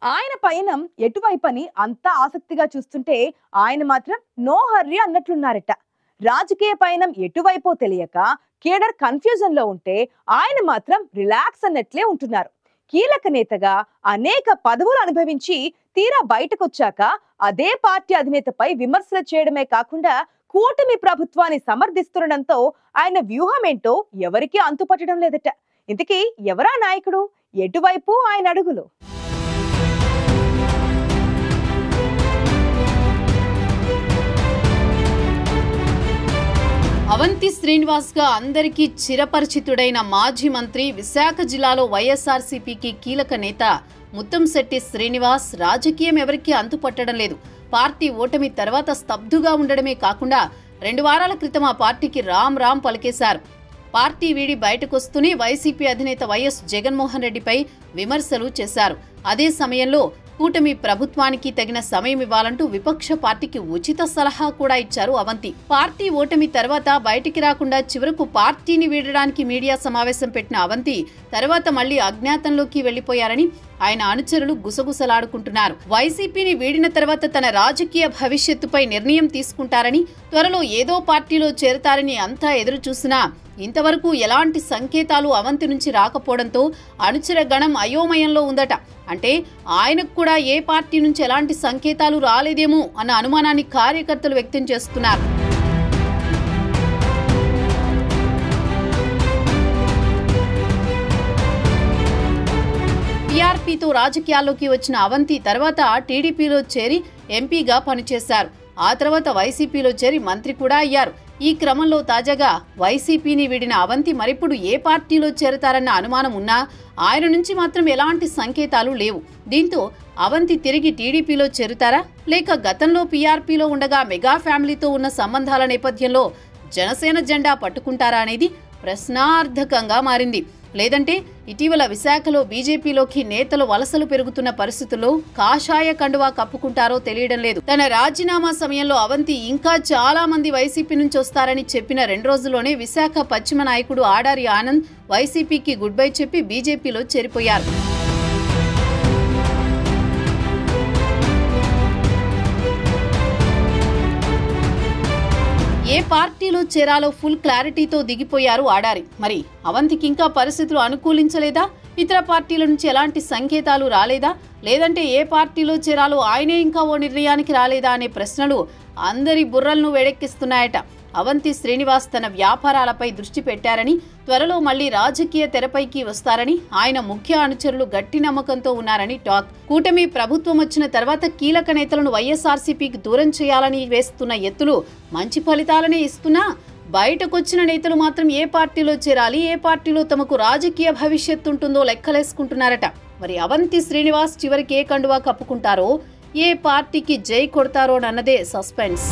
ఆయన పయనం ఎటువైపని అంతా ఆసక్తిగా చూస్తుంటే ఆయన మాత్రం నో హర్రీ అన్నట్లున్నారట. రాజకీయ పయనం ఎటువైపో తెలియక కేడర్ కన్ఫ్యూజన్ లో ఉంటే ఆయన మాత్రం రిలాక్స్ అన్నట్లే ఉంటున్నారు. కీలక నేతగా అనేక పదవులు అనుభవించి తీరా బయటకొచ్చాక అదే పార్టీ అధినేతపై విమర్శలు చేయడమే కాకుండా కూటమి ప్రభుత్వాన్ని సమర్థిస్తుండడంతో ఆయన వ్యూహం ఏంటో ఎవరికీ అంతుపట్టడం లేదట. ఇంతకీ ఎవరా నాయకుడు, ఎటువైపు ఆయన అడుగులు? అవంతి శ్రీనివాస్ గా అందరికీ చిరపరిచితుడైన మాజీ మంత్రి, విశాఖ జిల్లాలో వైఎస్ఆర్సీపీకి కీలక నేత ముత్తంశెట్టి శ్రీనివాస్ రాజకీయం ఎవరికీ అంతుపట్టడం లేదు. పార్టీ ఓటమి తర్వాత స్తబ్దుగా ఉండడమే కాకుండా 2 వారాల క్రితం ఆ పార్టీకి రామ్ రామ్ పలికేశారు. పార్టీ వీడి బయటకొస్తూనే వైసీపీ అధినేత వైఎస్ జగన్మోహన్ రెడ్డిపై విమర్శలు చేశారు. అదే సమయంలో కూటమి ప్రభుత్వానికి తగిన సమయం ఇవ్వాలంటూ విపక్ష పార్టీకి ఉచిత సలహా కూడా ఇచ్చారు అవంతి. పార్టీ ఓటమి తర్వాత బయటికి రాకుండా చివరకు పార్టీని వీడడానికి మీడియా సమావేశం పెట్టిన అవంతి తర్వాత మళ్లీ అజ్ఞాతంలోకి వెళ్లిపోయారని ఆయన అనుచరులు గుసగుసలాడుకుంటున్నారు. వైసీపీని వీడిన తర్వాత తన రాజకీయ భవిష్యత్తుపై నిర్ణయం తీసుకుంటారని, త్వరలో ఏదో పార్టీలో చేరతారని అంతా ఎదురు చూసినా ఇంతవరకు ఎలాంటి సంకేతాలు అవంతి నుంచి రాకపోవడంతో అనుచర గణం అయోమయంలో ఉందట. అంటే ఆయనకు కూడా ఏ పార్టీ నుంచి ఎలాంటి సంకేతాలు రాలేదేమో అన్న అనుమానాన్ని కార్యకర్తలు వ్యక్తం చేస్తున్నారు. టీఆర్పీతో రాజకీయాల్లోకి వచ్చిన అవంతి తర్వాత టీడీపీలో చేరి ఎంపీగా పనిచేశారు. ఆ తర్వాత వైసీపీలో చేరి మంత్రి కూడా అయ్యారు. ఈ క్రమంలో తాజాగా వైసీపీని వీడిన అవంతి మరిప్పుడు ఏ పార్టీలో చేరతారన్న అనుమానం ఉన్నా ఆయన నుంచి మాత్రం ఎలాంటి సంకేతాలు లేవు. దీంతో అవంతి తిరిగి టీడీపీలో చేరుతారా, లేక గతంలో పీఆర్పీలో ఉండగా మెగా ఫ్యామిలీతో ఉన్న సంబంధాల నేపథ్యంలో జనసేన జెండా పట్టుకుంటారా అనేది ప్రశ్నార్థకంగా మారింది. లేదంటే ఇటీవల విశాఖలో బీజేపీలోకి నేతలు వలసలు పెరుగుతున్న పరిస్థితుల్లో కాషాయ కండువా కప్పుకుంటారో తెలియడం లేదు. తన రాజీనామా సమయంలో అవంతి ఇంకా చాలా మంది వైసీపీ నుంచి వస్తారని చెప్పిన 2 రోజుల్లోనే విశాఖ పశ్చిమ నాయకుడు ఆడారి ఆనంద్ వైసీపీకి గుడ్ బై చెప్పి బీజేపీలో చేరిపోయారు. ఏ పార్టీలో చేరాలో ఫుల్ క్లారిటీతో దిగిపోయారు ఆడారి. మరి అవంతికి ఇంకా పరిస్థితులు అనుకూలించలేదా? ఇతర పార్టీల నుంచి ఎలాంటి సంకేతాలు రాలేదా? లేదంటే ఏ పార్టీలో చేరాలో ఆయనే ఇంకా ఓ నిర్ణయానికి రాలేదా అనే ప్రశ్నలు అందరి బుర్రలను వేడెక్కిస్తున్నాయట. అవంతి శ్రీనివాస్ తన వ్యాపారాలపై దృష్టి పెట్టారని, త్వరలో మళ్లీ రాజకీయ తెరపైకి వస్తారని ఆయన ముఖ్య అనుచరులు గట్టి నమ్మకంతో ఉన్నారని టాక్. కూటమి ప్రభుత్వం వచ్చిన తర్వాత కీలక నేతలను వైఎస్ఆర్సీపీకి దూరం చేయాలని వేస్తున్న ఎత్తులు మంచి ఫలితాలనే ఇస్తున్నా బయటకొచ్చిన నేతలు మాత్రం ఏ పార్టీలో చేరాలి, ఏ పార్టీలో తమకు రాజకీయ భవిష్యత్తు ఉంటుందో లెక్కలేసుకుంటున్నారట. మరి అవంతి శ్రీనివాస్ చివరికి ఏ కండువా కప్పుకుంటారో, ఏ పార్టీకి జై కొడతారో అన్నదే సస్పెన్స్.